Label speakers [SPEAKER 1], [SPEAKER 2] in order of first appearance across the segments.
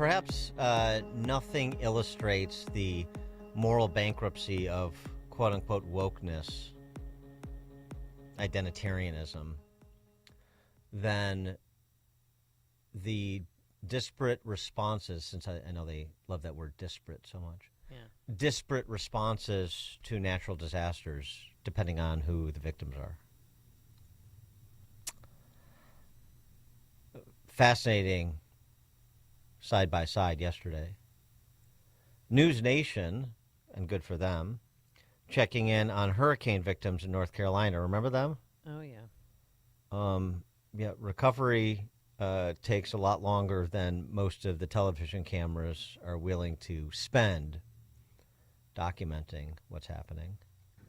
[SPEAKER 1] Perhaps nothing illustrates the moral bankruptcy of quote-unquote wokeness, identitarianism, than the disparate responses, since I know they love that word disparate so much, disparate responses to natural disasters depending on who the victims are. Fascinating side by side yesterday. News Nation, and good for them, checking in on hurricane victims in North Carolina. Remember them?
[SPEAKER 2] Oh, yeah.
[SPEAKER 1] Recovery takes a lot longer than most of the television cameras are willing to spend documenting what's happening.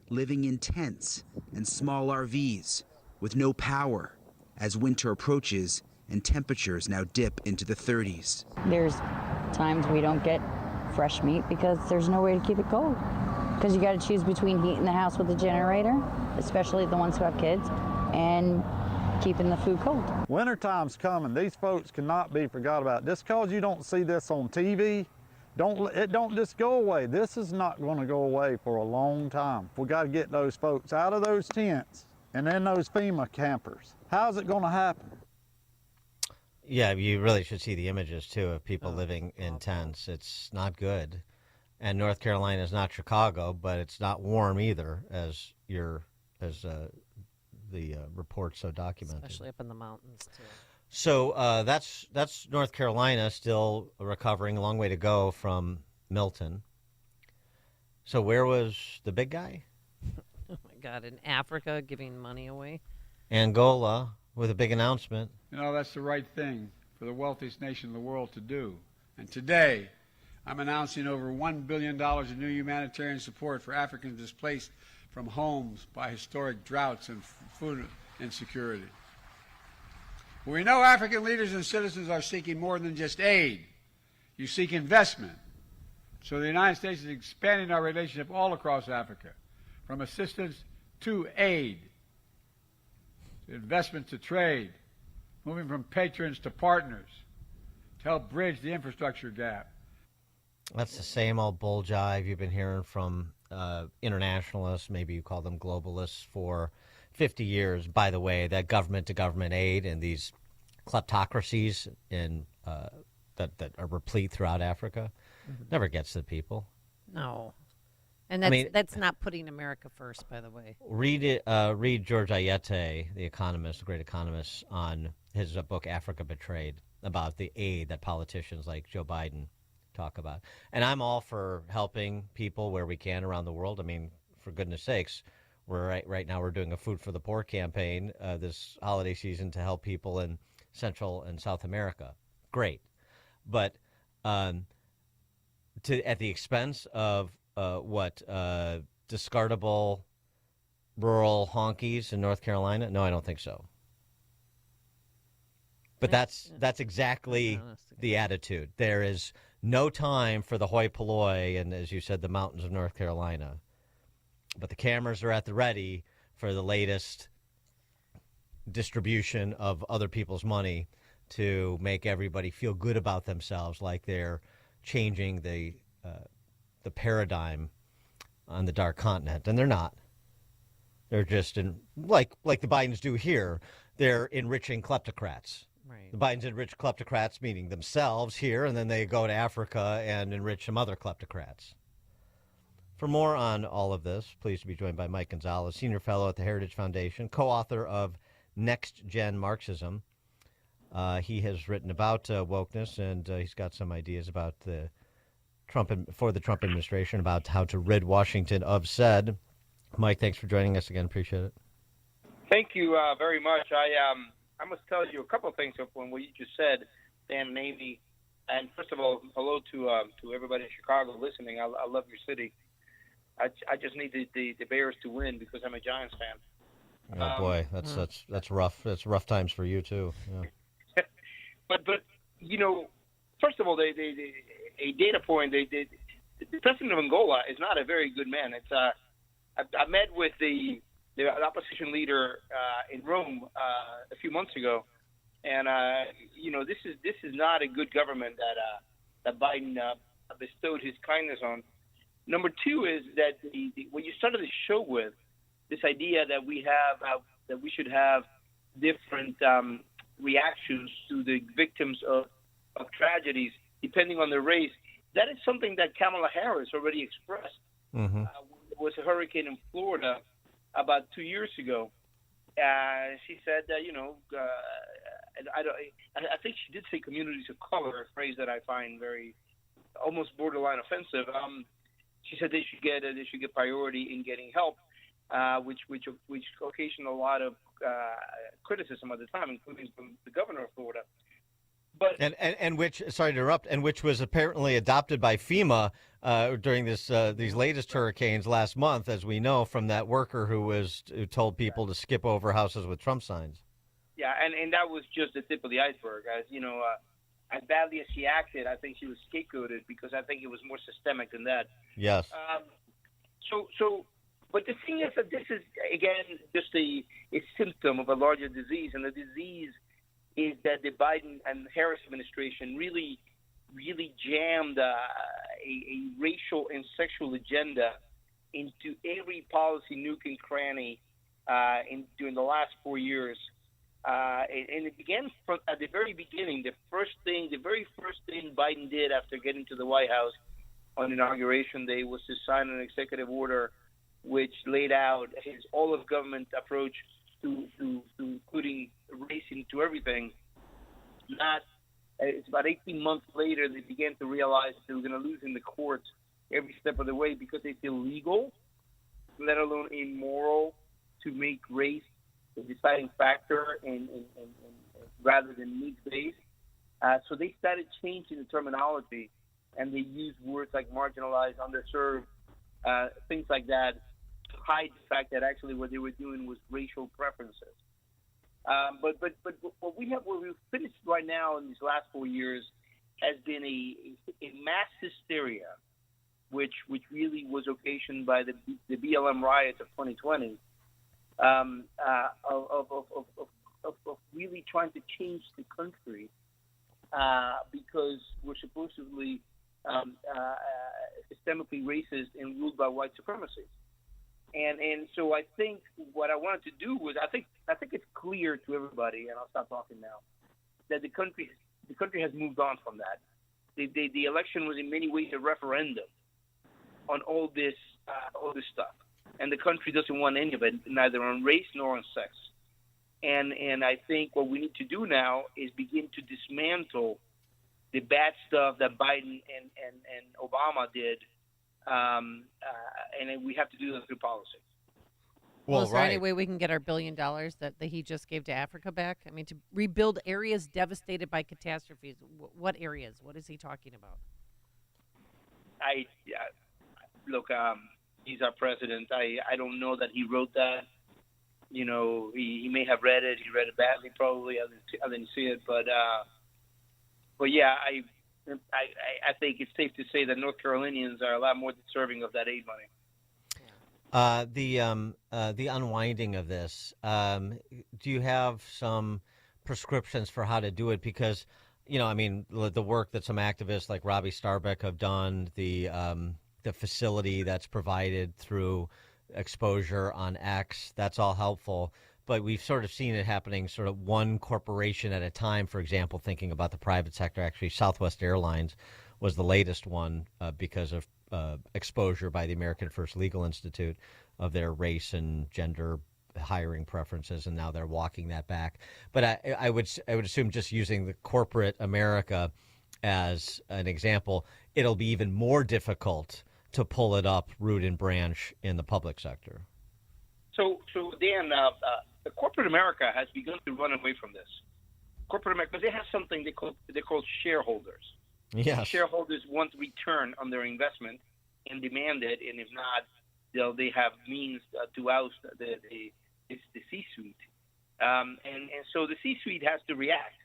[SPEAKER 3] Living in tents and small RVs with no power as winter approaches and temperatures now dip into the 30s.
[SPEAKER 4] There's times we don't get fresh meat because there's no way to keep it cold. Because you got to choose between heating the house with a generator, especially the ones who have kids, and keeping the food cold.
[SPEAKER 5] Wintertime's coming. These folks cannot be forgot about. Just because you don't see this on TV, it don't just go away. This is not going to go away for a long time. We got to get those folks out of those tents and in those FEMA campers. How's it going to happen?
[SPEAKER 1] Yeah, you really should see the images, too, of people living in tents. It's not good. And North Carolina is not Chicago, but it's not warm either, as the report so documented.
[SPEAKER 2] Especially up in the mountains, too.
[SPEAKER 1] So that's North Carolina, still recovering, a long way to go from Milton. So where was the big guy?
[SPEAKER 2] Oh, my God. In Africa, giving money away?
[SPEAKER 1] Angola, with a big announcement.
[SPEAKER 6] You know, that's the right thing for the wealthiest nation in the world to do. And today, I'm announcing over $1 billion in new humanitarian support for Africans displaced from homes by historic droughts and food insecurity. We know African leaders and citizens are seeking more than just aid. You seek investment. So the United States is expanding our relationship all across Africa, from assistance to aid, to investment to trade, moving from patrons to partners to help bridge the infrastructure gap.
[SPEAKER 1] That's the same old bull jive you've been hearing from internationalists, maybe you call them globalists, for 50 years. By the way, that government-to-government aid and these kleptocracies that are replete throughout Africa never gets to the people.
[SPEAKER 2] No. And that's not putting America first, by the way.
[SPEAKER 1] Read George Ayete, the economist, the great economist, on his book Africa Betrayed, about the aid that politicians like Joe Biden talk about. And I'm all for helping people where we can around the world. I mean, for goodness sakes, right now we're doing a Food for the Poor campaign this holiday season to help people in Central and South America. Great. But at the expense of discardable rural honkies in North Carolina? No, I don't think so. But that's exactly the attitude. There is no time for the hoi polloi and, as you said, the mountains of North Carolina. But the cameras are at the ready for the latest distribution of other people's money to make everybody feel good about themselves, like they're changing the paradigm on the dark continent. And they're not. They're just like the Bidens do here. They're enriching kleptocrats.
[SPEAKER 2] Right.
[SPEAKER 1] The Bidens enrich kleptocrats, meaning themselves here, and then they go to Africa and enrich some other kleptocrats. For more on all of this, pleased to be joined by Mike Gonzalez, Senior Fellow at the Heritage Foundation, co-author of Next Gen Marxism. He has written about wokeness, and he's got some ideas about the Trump administration about how to rid Washington of said. Mike, thanks for joining us again. Appreciate it.
[SPEAKER 7] Thank you very much. I must tell you a couple of things from what you just said, Dan and Amy. And first of all, hello to everybody in Chicago listening. I love your city. I just need the Bears to win because I'm a Giants fan.
[SPEAKER 1] Oh boy, that's rough. That's rough times for you too. Yeah.
[SPEAKER 7] but you know, first of all, a data point. The president of Angola is not a very good man. It's I met with the opposition leader in Rome a few months ago, and you know, this is not a good government that Biden bestowed his kindness on. Number two is that what you started the show with, this idea that we should have different reactions to the victims of tragedies depending on their race. That is something that Kamala Harris already expressed.
[SPEAKER 1] Mm-hmm.
[SPEAKER 7] There was a hurricane in Florida about 2 years ago. She said that I think she did say communities of color, a phrase that I find very almost borderline offensive. She said they should get priority in getting help, which occasioned a lot of criticism at the time, including from the governor of Florida. But
[SPEAKER 1] and which, sorry to interrupt, and which was apparently adopted by FEMA during these latest hurricanes last month, as we know from that worker who told people to skip over houses with Trump signs.
[SPEAKER 7] Yeah, and that was just the tip of the iceberg. As you know, as badly as she acted, I think she was scapegoated because I think it was more systemic than that.
[SPEAKER 1] Yes.
[SPEAKER 7] But the thing is that this is again just a symptom of a larger disease, and the disease is that the Biden and Harris administration really jammed a racial and sexual agenda into every policy nook and cranny during the last 4 years. And it began at the very beginning. The very first thing Biden did after getting to the White House on Inauguration Day was to sign an executive order which laid out his all-of-government approach to including race into everything. It's about 18 months later they began to realize they were going to lose in the courts every step of the way because it's illegal, let alone immoral, to make race the deciding factor and rather than needs-based. So they started changing the terminology, and they used words like marginalized, underserved, things like that, to hide the fact that actually what they were doing was racial preferences. But what we've finished right now in these last 4 years has been a mass hysteria, which really was occasioned by the BLM riots of 2020, of really trying to change the country because we're supposedly systemically racist and ruled by white supremacy. And so I think what I wanted to do was I think it's clear to everybody, and I'll stop talking now, that the country has moved on from that. The election was in many ways a referendum on all this stuff, and the country doesn't want any of it, neither on race nor on sex. And I think what we need to do now is begin to dismantle the bad stuff that Biden and Obama did. And we have to do that through policy.
[SPEAKER 2] Well, is there any way we can get our $1 billion that he just gave to Africa back? I mean, to rebuild areas devastated by catastrophes. What areas? What is he talking about?
[SPEAKER 7] Look, he's our president. I don't know that he wrote that. You know, he may have read it. He read it badly, probably. I didn't see it, but yeah, I think it's safe to say that North Carolinians are a lot more deserving of that aid money.
[SPEAKER 1] The unwinding of this. Do you have some prescriptions for how to do it? Because, you know, I mean, the work that some activists like Robbie Starbuck have done, the facility that's provided through exposure on X, that's all helpful. But we've sort of seen it happening sort of one corporation at a time. For example, thinking about the private sector, actually Southwest Airlines was the latest one because of exposure by the American First Legal Institute of their race and gender hiring preferences, and now they're walking that back. But I would assume, just using the corporate America as an example, it'll be even more difficult to pull it up root and branch in the public sector.
[SPEAKER 7] So Dan, the corporate America has begun to run away from this. Corporate America, because they have something they're called shareholders.
[SPEAKER 1] Yes.
[SPEAKER 7] Shareholders want return on their investment and demand it, and if not, they have means to oust the C-suite. And so the C-suite has to react.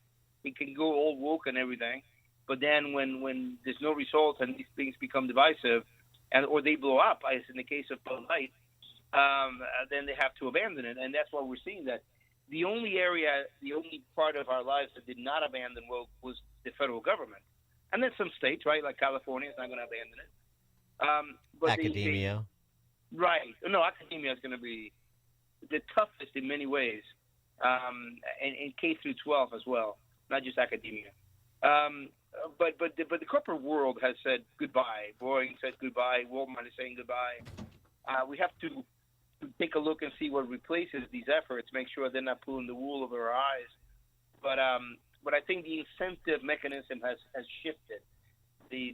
[SPEAKER 7] It can go all woke and everything, but then when there's no results and these things become divisive, or they blow up, as in the case of Bud Light, then they have to abandon it. And that's why we're seeing that. The only part of our lives that did not abandon was the federal government. And then some states, right, like California is not going to abandon it. But
[SPEAKER 1] Academia.
[SPEAKER 7] Right. No, academia is going to be the toughest in many ways, and K through 12 as well, not just academia. But the corporate world has said goodbye. Boeing said goodbye. Walmart is saying goodbye. We have to take a look and see what replaces these efforts. Make sure they're not pulling the wool over our eyes. But I think the incentive mechanism has shifted. The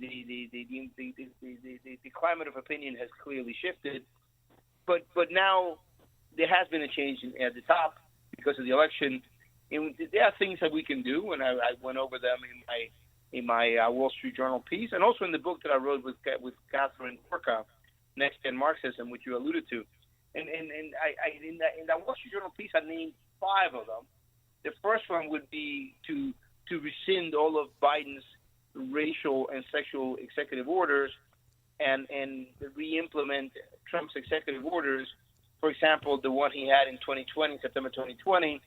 [SPEAKER 7] climate of opinion has clearly shifted. But now there has been a change at the top because of the election. And there are things that we can do, and I went over them in my Wall Street Journal piece, and also in the book that I wrote with Catherine Korka, Next Gen Marxism, which you alluded to. And in that Wall Street Journal piece, I named 5 of them. The first one would be to rescind all of Biden's racial and sexual executive orders and re-implement Trump's executive orders. For example, the one he had in 2020, September 2020,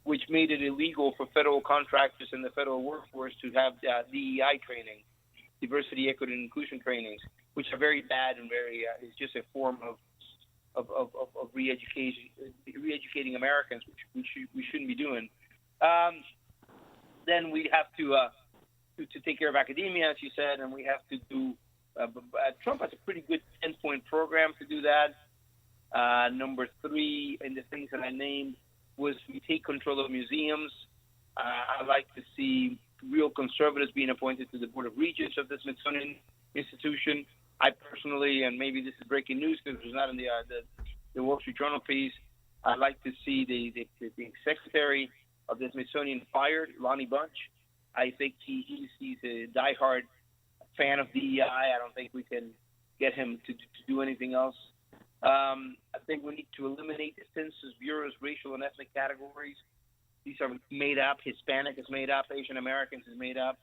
[SPEAKER 7] which made it illegal for federal contractors in the federal workforce to have DEI training, diversity, equity, and inclusion trainings, which are very bad and very it's just a form of re-educating Americans, which we shouldn't be doing. Then we have to take care of academia, as you said, and we have to do. Trump has a pretty good 10-point program to do that. Number 3 in the things that I named was we take control of museums. I'd like to see real conservatives being appointed to the Board of Regents of the Smithsonian Institution. I personally, and maybe this is breaking news because it was not in the Wall Street Journal piece, I'd like to see the secretary of the Smithsonian fired, Lonnie Bunch. I think he's a diehard fan of DEI. I don't think we can get him to do anything else. I think we need to eliminate the Census Bureau's racial and ethnic categories. These are made up. Hispanic is made up. Asian Americans is made up.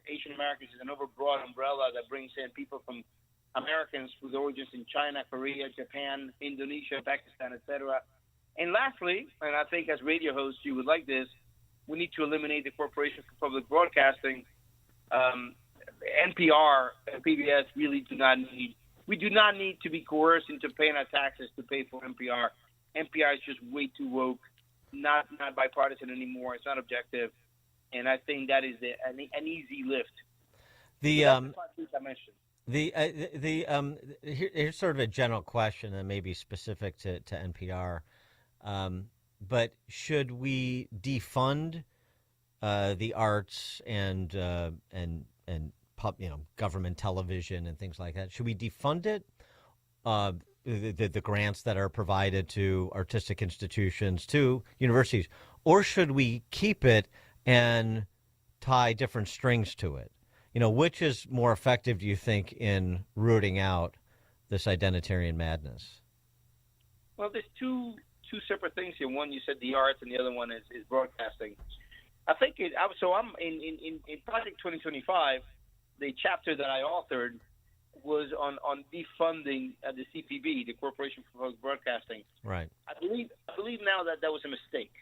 [SPEAKER 7] Asian Americans is an overbroad umbrella that brings in people from Americans with origins in China, Korea, Japan, Indonesia, Pakistan, etc. And lastly, and I think as radio hosts you would like this, we need to eliminate the Corporation for Public Broadcasting. NPR and PBS really do not need. We do not need to be coerced into paying our taxes to pay for NPR. NPR is just way too woke, not bipartisan anymore. It's not objective, and I think that is an easy lift.
[SPEAKER 1] Here's sort of a general question and maybe specific to NPR, but should we defund the arts and government television and things like that? Should we defund it? The grants that are provided to artistic institutions, to universities, or should we keep it and tie different strings to it? Which is more effective, do you think, in rooting out this identitarian madness?
[SPEAKER 7] Well, there's two separate things here. One, you said the arts, and the other one is broadcasting. I think so I'm in Project 2025. The chapter that I authored was on defunding the CPB, the Corporation for Public Broadcasting.
[SPEAKER 1] Right.
[SPEAKER 7] I believe now that was a mistake,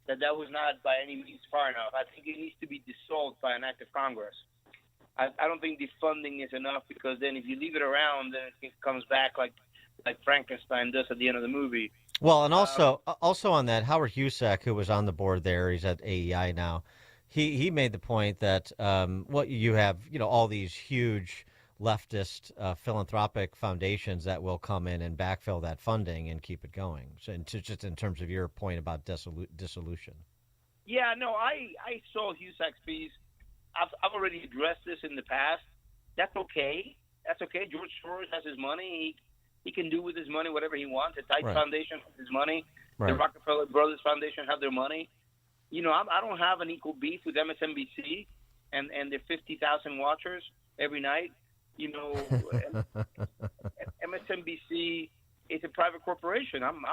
[SPEAKER 7] that was not by any means far enough. I think it needs to be dissolved by an act of Congress. I don't think defunding is enough, because then if you leave it around, then it comes back like Frankenstein does at the end of the movie.
[SPEAKER 1] Well, and also on that, Howard Husak, who was on the board there, he's at AEI now. He made the point that you have all these huge leftist philanthropic foundations that will come in and backfill that funding and keep it going. So, just in terms of your point about dissolution.
[SPEAKER 7] Yeah, no, I saw Husak's piece. I've already addressed this in the past. That's okay. George Soros has his money. He can do with his money whatever he wants. The Tight Foundation has his money. Right. The Rockefeller Brothers Foundation have their money. I don't have an equal beef with MSNBC and their 50,000 watchers every night. MSNBC is a private corporation. I'm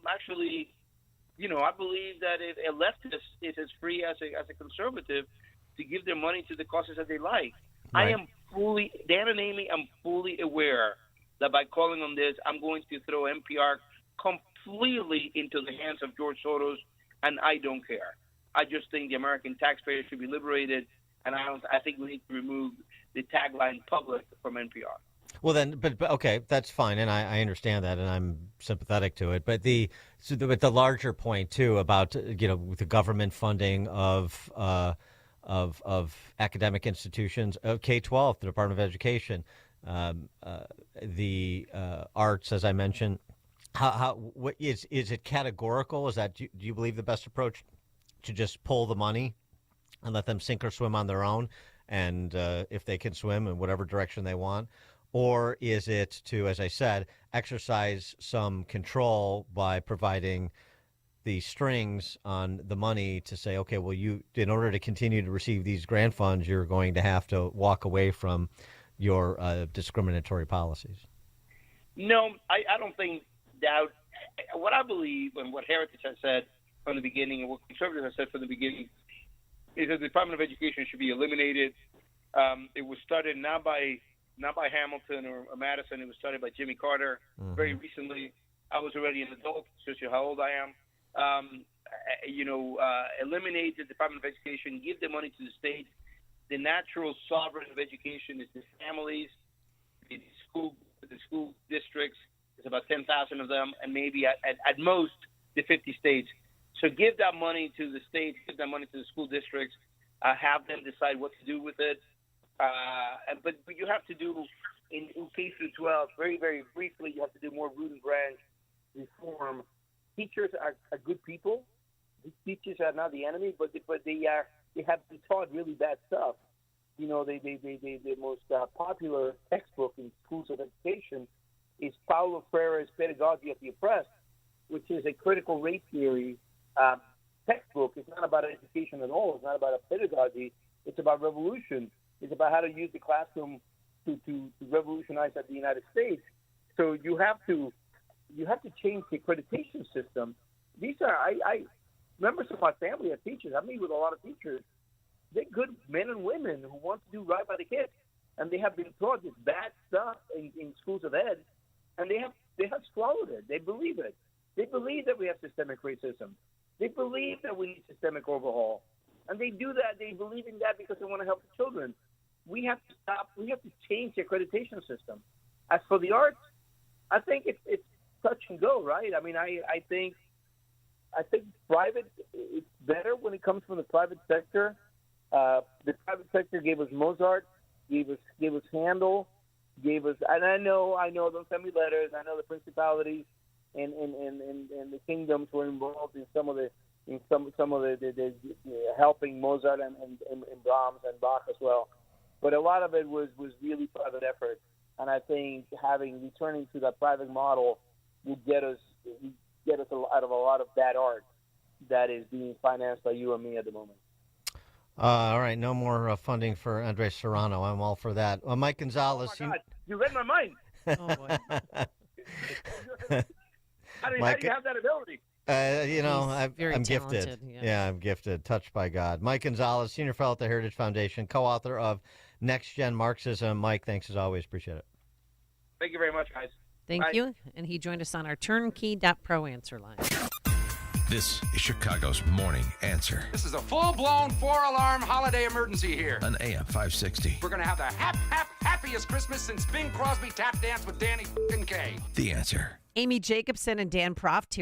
[SPEAKER 7] actually, I believe that a leftist is as free as a conservative to give their money to the causes that they like. Right. Dan and Amy, I'm fully aware that by calling on this, I'm going to throw NPR completely into the hands of George Soros, and I don't care. I just think the American taxpayer should be liberated, and I think we need to remove the tagline "public" from NPR.
[SPEAKER 1] Well, then, but okay, that's fine, and I understand that, and I'm sympathetic to it. But the larger point too about the government funding of academic institutions, of K-12, the Department of Education, the arts, as I mentioned. What is it categorical? Is that do you believe the best approach to just pull the money and let them sink or swim on their own, and if they can swim in whatever direction they want? Or is it to, as I said, exercise some control by providing the strings on the money to say, okay, well, in order to continue to receive these grant funds, you're going to have to walk away from your discriminatory policies?
[SPEAKER 7] No, I don't think that. What I believe and what Heritage has said from the beginning and what conservatives have said from the beginning is that the Department of Education should be eliminated. It was started not by Hamilton or Madison. It was started by Jimmy Carter very recently. I was already an adult, shows you how old I am. Eliminate the Department of Education, give the money to the states. The natural sovereign of education is the families, the school districts. There's about 10,000 of them, and maybe at most the 50 states. So give that money to the states, give that money to the school districts, have them decide what to do with it. But you have to do in K through 12 very, very briefly. You have to do more root and branch reform. Teachers are good people. Teachers are not the enemy, but they have been taught really bad stuff. The most popular textbook in schools of education is Paulo Freire's Pedagogy of the Oppressed, which is a critical race theory textbook. It's not about education at all. It's not about a pedagogy. It's about revolution. It's about how to use the classroom to revolutionize the United States. So you have to change the accreditation system. I members of my family are teachers. I meet with a lot of teachers. They're good men and women who want to do right by the kids, and they have been taught this bad stuff in schools of ed, and they have swallowed it. They believe it. They believe that we have systemic racism. They believe that we need systemic overhaul, and they do that. They believe in that because they want to help the children. We have to stop. We have to change the accreditation system. As for the arts, I think it's touch and go, right? I mean, I think private is better when it comes from the private sector. The private sector gave us Mozart, gave us Handel, gave us, and I know, don't send me letters. I know the principalities and the kingdoms were involved in some of the helping Mozart and Brahms and Bach as well. But a lot of it was really private effort, and I think returning to that private model will get us out of a lot of bad art that is being financed by you and me at the moment.
[SPEAKER 1] All right, no more funding for Andres Serrano. I'm all for that. Mike Gonzalez.
[SPEAKER 7] Oh my God, you read my mind.
[SPEAKER 2] Oh, boy.
[SPEAKER 7] How do you have that ability?
[SPEAKER 1] I'm gifted. Yeah, I'm gifted. Touched by God. Mike Gonzalez, Senior Fellow at the Heritage Foundation, co-author of Next Gen Marxism. Mike, thanks as always. Appreciate it.
[SPEAKER 7] Thank you very much, guys.
[SPEAKER 2] Thank you. And he joined us on our turnkey.pro answer line.
[SPEAKER 8] This is Chicago's Morning Answer.
[SPEAKER 9] This is a full-blown 4-alarm holiday emergency here.
[SPEAKER 8] On AM 560.
[SPEAKER 9] We're going to have the happiest Christmas since Bing Crosby tap danced with Danny K.
[SPEAKER 8] The Answer.
[SPEAKER 2] Amy Jacobson and Dan Proft here